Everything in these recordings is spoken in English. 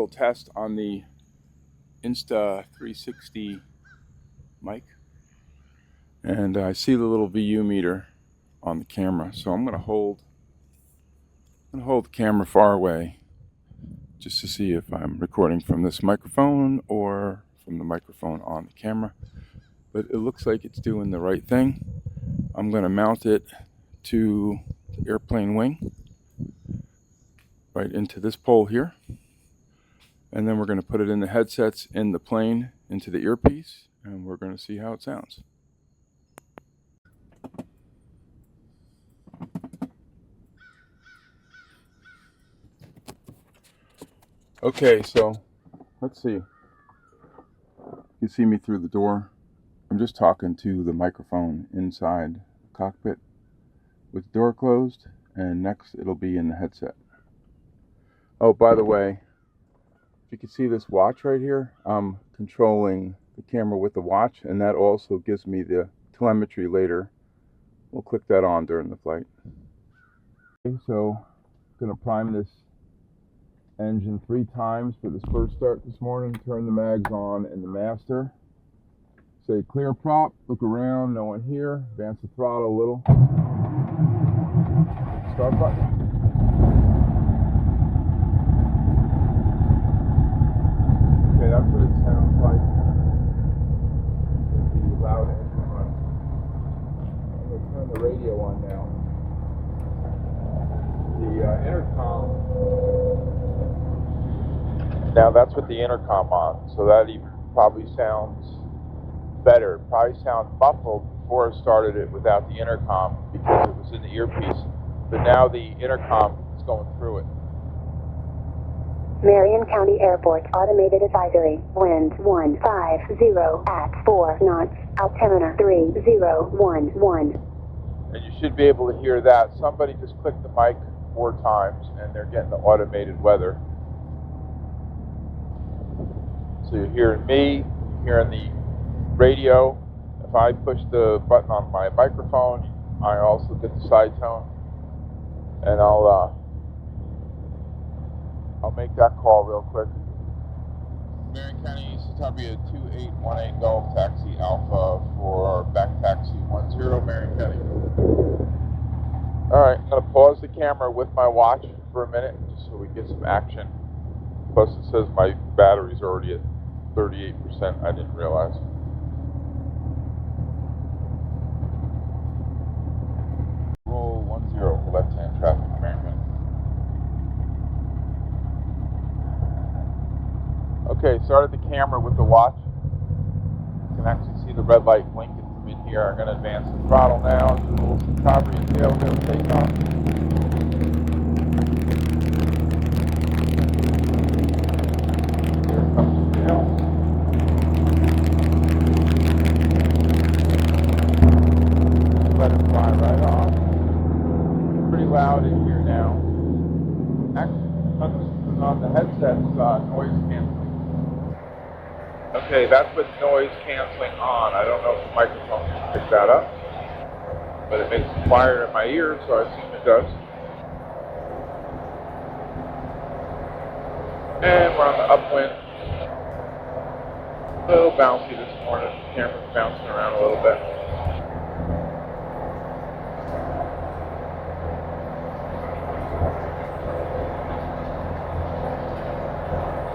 little test on the Insta360 mic, and I see the little VU meter on the camera, so I'm going to hold the camera far away just to see if I'm recording from this microphone or from the microphone on the camera. But it looks like it's doing the right thing. I'm going to mount it to the airplane wing right into this pole here, and then we're going to put it in the headsets in the plane into the earpiece, and we're going to see how it sounds. Okay, so let's see. You can see me through the door. I'm just talking to the microphone inside the cockpit with the door closed, and next it'll be in the headset. Oh, by the way, if you can see this watch right here, I'm controlling the camera with the watch, and that also gives me the telemetry later. We'll click that on during the flight. Okay, so I'm going to prime this engine 3 times for this first start this morning. Turn the mags on in the master. Say clear prop, look around, no one here. Advance the throttle a little. Start button. Okay, that's what it sounds like. The loud engine run. I'm going to turn the radio on now. The intercom. Now that's with the intercom on, so that even probably sounds better. It probably sounds muffled before I started it without the intercom because it was in the earpiece. But now the intercom is going through it. Marion County Airport automated advisory. Wind 150 at 4 knots. Altimeter 3011. And you should be able to hear that. Somebody just clicked the mic 4 times and they're getting the automated weather. So you're hearing me, you're hearing the radio. If I push the button on my microphone, I also get the side tone, and I'll make that call real quick. Marion County, Citabria 2818 Golf Taxi Alpha for back taxi 10 Marion County. Alright, I'm going to pause the camera with my watch for a minute just so we get some action. Plus it says my battery's already at 38%, I didn't realize. Roll 10 left-hand traffic, Marion. Okay, started the camera with the watch. You can actually see the red light blinking from in here. I'm going to advance the throttle now. Do a little recovery and tailwheel takeoff. Let it fly right off. Pretty loud in here now. Actually, I'm just on the headset's noise canceling. Okay, that's with noise canceling on. I don't know if the microphone can pick that up, but it makes it quieter in my ears, so I assume it does. And we're on the upwind. A little bouncy this morning. The camera's bouncing around a little bit.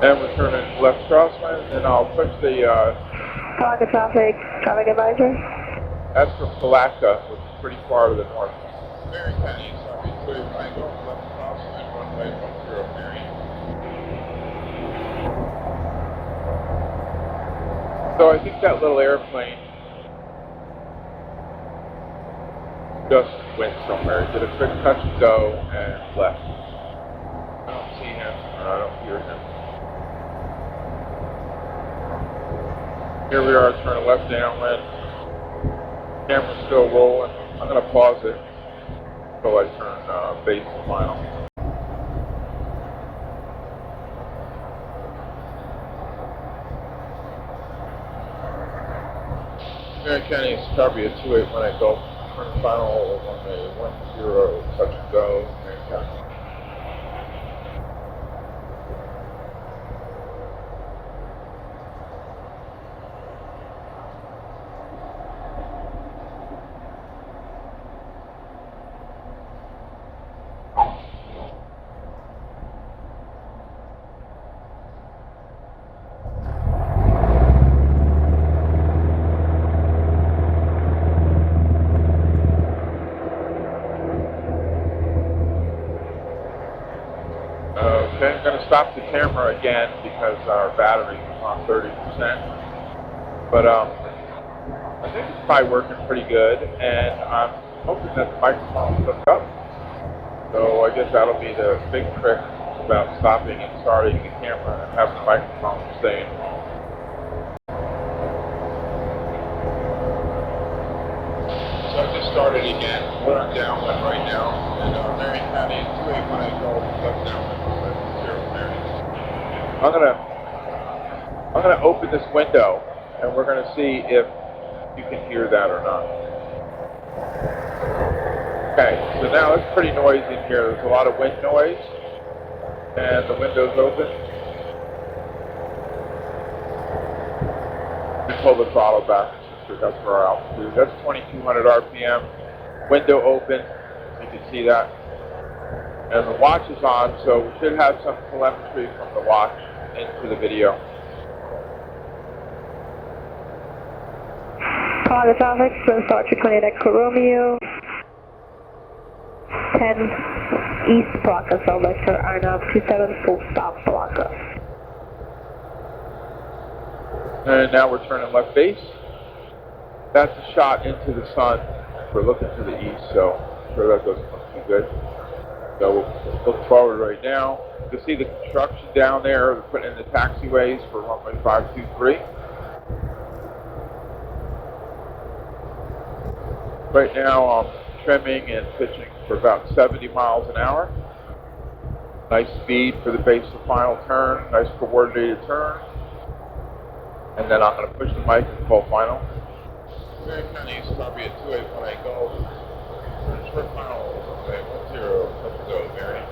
And we're turning left crosswind, and I'll push the traffic advisor. That's from Palatka, which is pretty far to the north. Marion County, sorry, triangle, left crosswind, runway 10 Marion. So I think that little airplane just went somewhere. Did a quick touch and go and left. I don't see him, or I don't hear him. Here we are, turning left downwind. Camera's still rolling. I'm going to pause it until I turn base to final. Marion County, Citabria 2818 Golf. Turn final runway 10, touch and go. Marion County. camera again because our battery was on 30%. But I think it's probably working pretty good, and I'm hoping that the microphone's hooked up. So I guess that'll be the big trick about stopping and starting the camera and having the microphone stay in. So I just started again. We're on downwind right now, and Marion County is 281 Gulf, left downwind, 0 Marion. I'm gonna open this window, and we're gonna see if you can hear that or not. Okay, so now it's pretty noisy in here. There's a lot of wind noise, and the window's open. We pull the throttle back. That's for our altitude. That's 2200 RPM. Window open. You can see that. And the watch is on, so we should have some telemetry from the watch into the video. Chicago traffic, Twin Departure 28 Echo Romeo. 10 East Blocker, Cell Vector, INAV 27 full stop Blocker. And now we're turning left base. That's a shot into the sun. We're looking to the east, so I'm sure that doesn't look too good. So we'll look forward right now. You can see the construction down there. They're putting in the taxiways for runway 523. Right now I'm trimming and pitching for about 70 miles an hour. Nice speed for the base to final turn. Nice coordinated turn. And then I'm going to push the mic and pull final. Marion County is probably at 281 Gulf. Short final, okay, 10, let's go, Marion.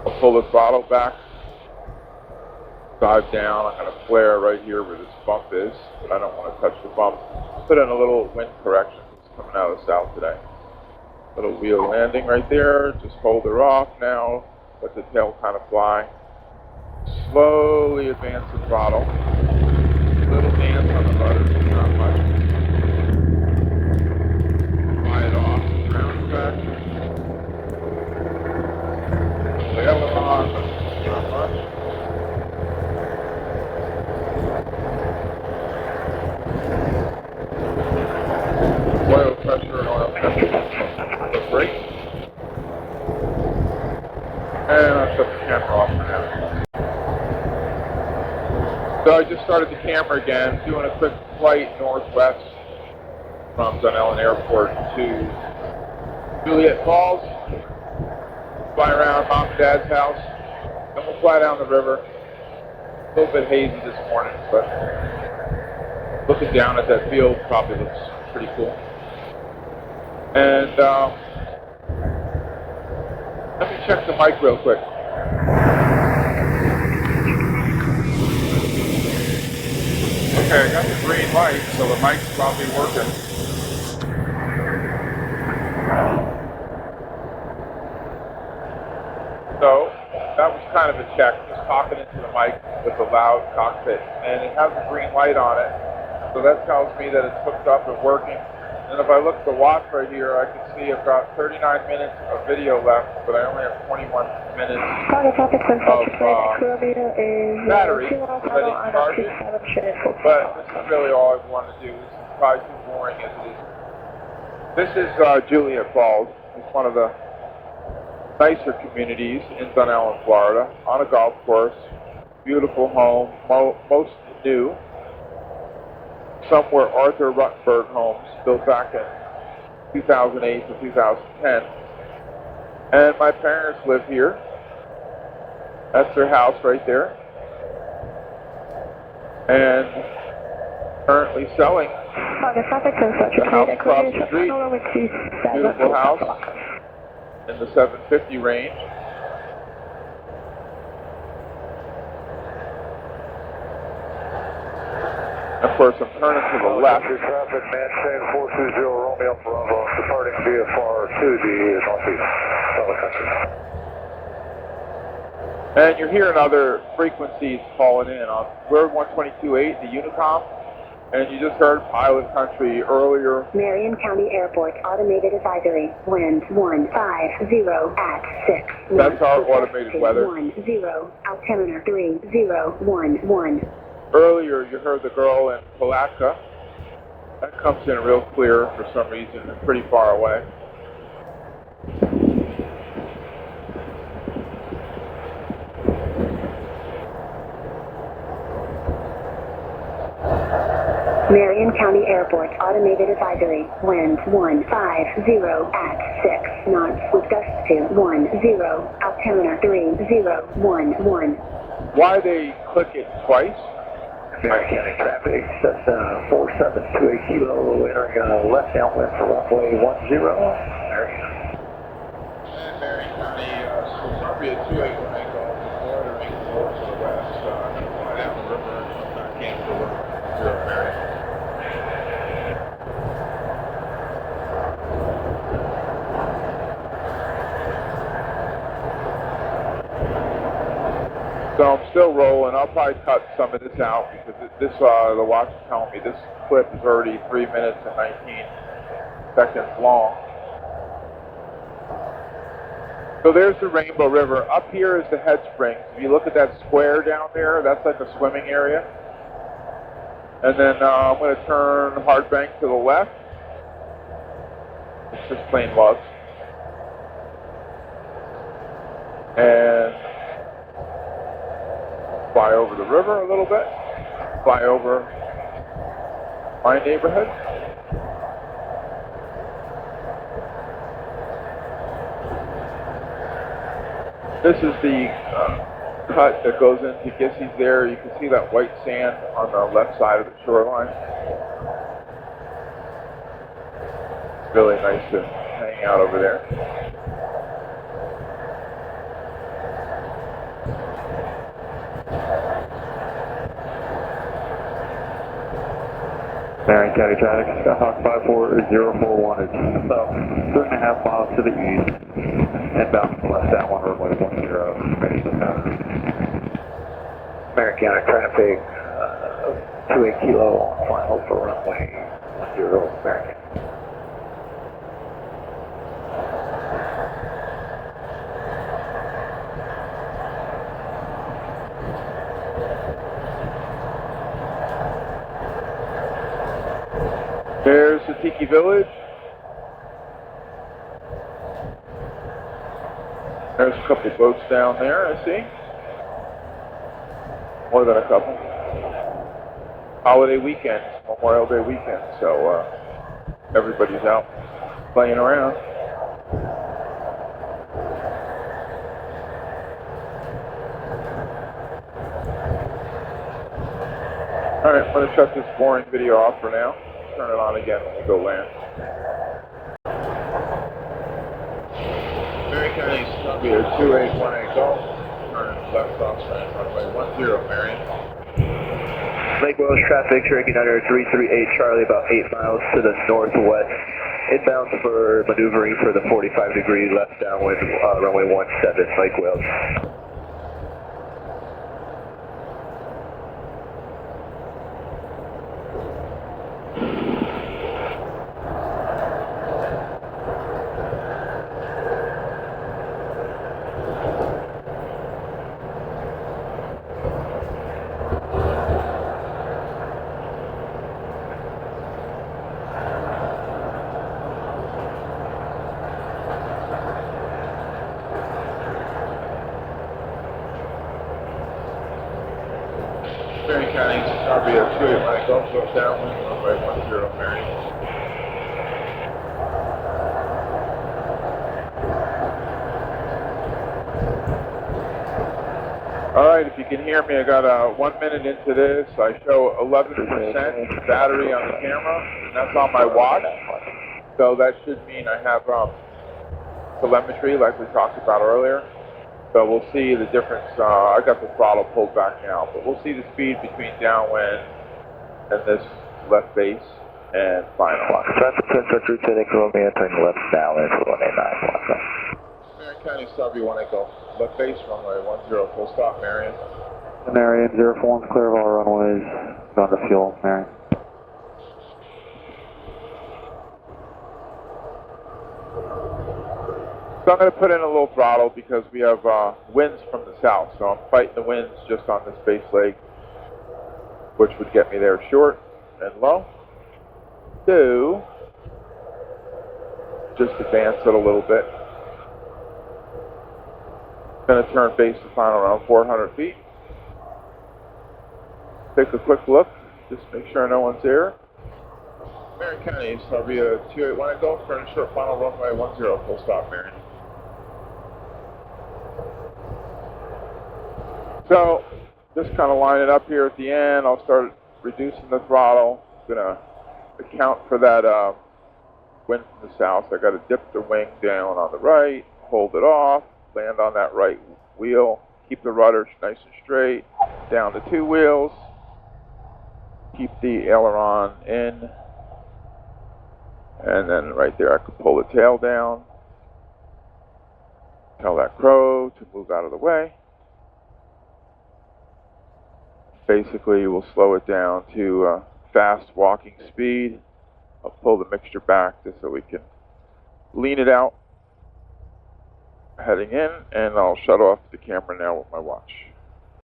I'll pull the throttle back, dive down. I'm going to flare right here where this bump is, but I don't want to touch the bump. Put in a little wind correction. It's coming out of the south today. Little wheel landing right there. Just hold her off now. Let the tail kind of fly. Slowly advance the throttle. Little dance on the rudder, not much. Fly it off, ground back. The aileron, not much. Oil pressure and oil temperature. The brake. And I'll shut the camera off for now. So I just started the camera again, doing a quick flight northwest from Dun Ellen Airport to Juliet Falls. Fly around Mom and Dad's house. Then we'll fly down the river. A little bit hazy this morning, but looking down at that field probably looks pretty cool. And let me check the mic real quick. Okay, I got the green light, so the mic's probably working. So, that was kind of a check, just talking into the mic with a loud cockpit. And it has a green light on it, so that tells me that it's hooked up and working. And if I look at the watch right here, I can see I've got 39 minutes of video left, but I only have 21 minutes of battery, so I didn't charge it. But this is really all I want to do. This is probably too boring as it is. This is Juliet Falls. It's one of the nicer communities in Dun Ellen, Florida, on a golf course. Beautiful home, most new. Some were Arthur Ruttenberg homes built back in 2008 to 2010. And my parents live here. That's their house right there. And currently selling the house across the street. Beautiful house in the 750 range. Of course, I'm turning to the left. Traffic, maintain 420 Romeo Bravo, departing VFR to the northeast. And you're hearing other frequencies calling in. On we're 122.8, the Unicom. And you just heard Pilot Country earlier. Marion County Airport automated advisory. Wind 150 at 6. That's our automated weather. 10, altimeter 3011. Earlier you heard the girl in Palatka. That comes in real clear for some reason. It's pretty far away. Marion County Airport automated advisory. Wind 150 at 6 knots with gusts to 10, altimeter 3011. Why they click it twice? Marion County traffic, that's 4728 kilo, entering left downwind for runway 10. Marion. And Marion County, Columbia 281 Golf, Florida, making over to the west, fly down the river, cancel river, 0 Marion. So I'm still rolling. I'll probably cut some of this out because this, the watch is telling me this clip is already 3 minutes and 19 seconds long. So there's the Rainbow River. Up here is the head springs. If you look at that square down there, that's like a swimming area. And then I'm going to turn hard bank to the left. It's just plain lugs. And fly over the river a little bit. Fly over my neighborhood. This is the cut that goes into Gissy's there. You can see that white sand on the left side of the shoreline. It's really nice to hang out over there. Marion County traffic, Skyhawk 54041 is about 3.5 miles to the east, inbound from left downwind runway 10, ready to pass. Marion County traffic, 28 kilo on final for runway 10, Marion. There's the Tiki Village. There's a couple boats down there, I see. More than a couple. Holiday weekend, Memorial Day weekend, so everybody's out playing around. Alright, I'm going to shut this boring video off for now. Turn it on again when we go land. Marion County, Columbia 2818 Golf. Turn left off straight runway 10, Marion. Lake Wells traffic, Cherokee Niner 338 Charlie, about 8 miles to the northwest. Inbound for maneuvering for the 45-degree left downwind, runway 17, Lake Wells. Marion County, Columbia 2818 Golf, goes downwind, runway 10, Marion. Alright, if you can hear me, I got 1 minute into this. I show 11% battery on the camera, and that's on my watch. So that should mean I have telemetry like we talked about earlier. So we'll see the difference. I got the throttle pulled back now, but we'll see the speed between downwind and this left base and final. Traffic 10 Lieutenant Columbia entering left downwind for 189. Marion County, Starbie 18 Golf. Left base, runway 10, full stop, Marion. Marion, 041, clear of all runways. Gone to fuel, Marion. So I'm going to put in a little throttle because we have winds from the south. So I'm fighting the winds just on this base leg, which would get me there short and low. So just advance it a little bit. Going to turn base to final around 400 feet. Take a quick look, just make sure no one's there. Marion County, so I'll be a 281 and go for a short final runway 10, full stop, Marion. So, just kind of line it up here at the end. I'll start reducing the throttle. I'm going to account for that wind from the south. I got to dip the wing down on the right, hold it off, land on that right wheel, keep the rudder nice and straight, down the 2 wheels, keep the aileron in, and then right there I can pull the tail down, tell that crow to move out of the way. Basically, we'll slow it down to fast walking speed. I'll pull the mixture back just so we can lean it out heading in, and I'll shut off the camera now with my watch.